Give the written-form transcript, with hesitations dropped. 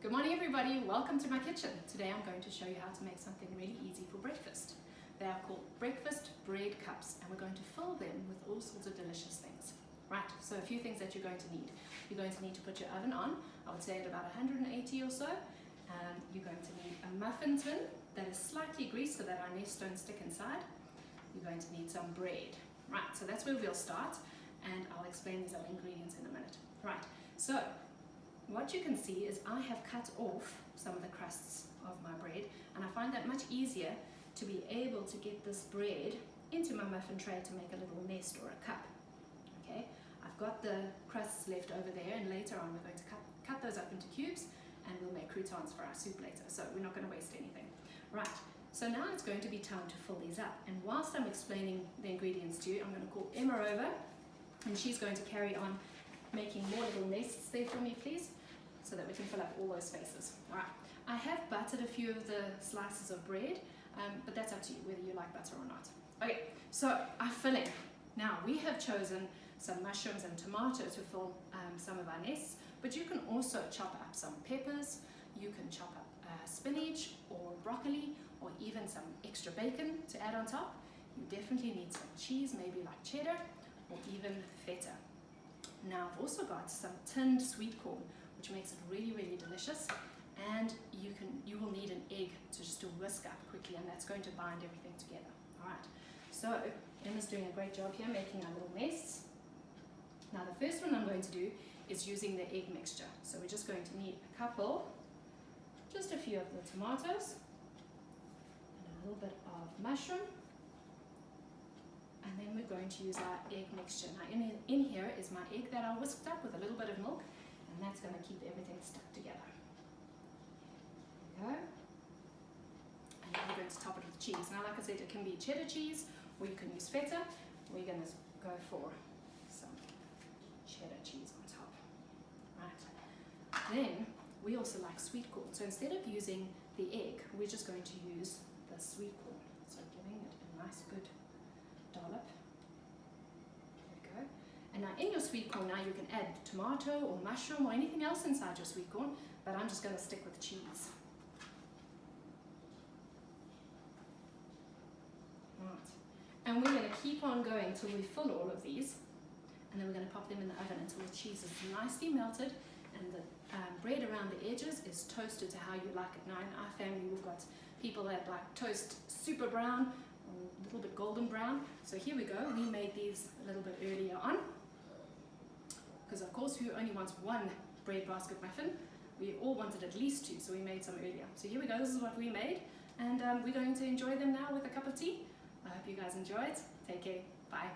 Good morning everybody, welcome to my kitchen. Today I'm going to show you how to make something really easy for breakfast. They are called breakfast bread cups and we're going to fill them with all sorts of delicious things. Right, so a few things that you're going to need. You're going to need to put your oven on, I would say at about 180 or so. You're going to need a muffin tin that is slightly greased so that our nests don't stick inside. You're going to need some bread. Right, so that's where we'll start and I'll explain these other ingredients in a minute. Right, so what you can see is I have cut off some of the crusts of my bread and I find that much easier to be able to get this bread into my muffin tray to make a little nest or a cup. Okay, I've got the crusts left over there and later on we're going to cut those up into cubes and we'll make croutons for our soup later, so we're not going to waste anything. Right, so now it's going to be time to fill these up, and whilst I'm explaining the ingredients to you, I'm going to call Emma over and she's going to carry on making more little nests there for me, please, so that we can fill up all those spaces. All right, I have buttered a few of the slices of bread, but that's up to you whether you like butter or not. Okay, so our filling. Now we have chosen some mushrooms and tomato to fill some of our nests, but you can also chop up some peppers, you can chop up spinach or broccoli, or even some extra bacon to add on top. You definitely need some cheese, maybe like cheddar, or even feta. Now I've also got some tinned sweet corn, which makes it really, really delicious. And you will need an egg to just whisk up quickly, and that's going to bind everything together. All right. So Emma's doing a great job here making our little nests. Now the first one I'm going to do is using the egg mixture. So we're just going to need a couple, just a few of the tomatoes, and a little bit of mushroom. And then we're going to use our egg mixture. Now in here is my egg that I whisked up with a little bit of milk, and that's going to keep everything stuck together. There we go. And then we're going to top it with cheese. Now like I said, it can be cheddar cheese, or you can use feta. We're going to go for some cheddar cheese on top. Right. Then we also like sweet corn. So instead of using the egg, we're just going to use the sweet corn. So giving it a nice good dollop. There we go. And now in your sweet corn, now you can add tomato or mushroom or anything else inside your sweet corn, but I'm just going to stick with cheese. Right. And we're going to keep on going till we fill all of these, and then we're going to pop them in the oven until the cheese is nicely melted and the bread around the edges is toasted to how you like it. Now in our family we've got people that like toast super brown, a little bit golden brown. So here we go, we made these a little bit earlier on, because of course who only wants one bread basket muffin? We all wanted at least two, so we made some earlier. So here we go, this is what we made, and we're going to enjoy them now with a cup of tea. I hope you guys enjoy it. Take care, bye.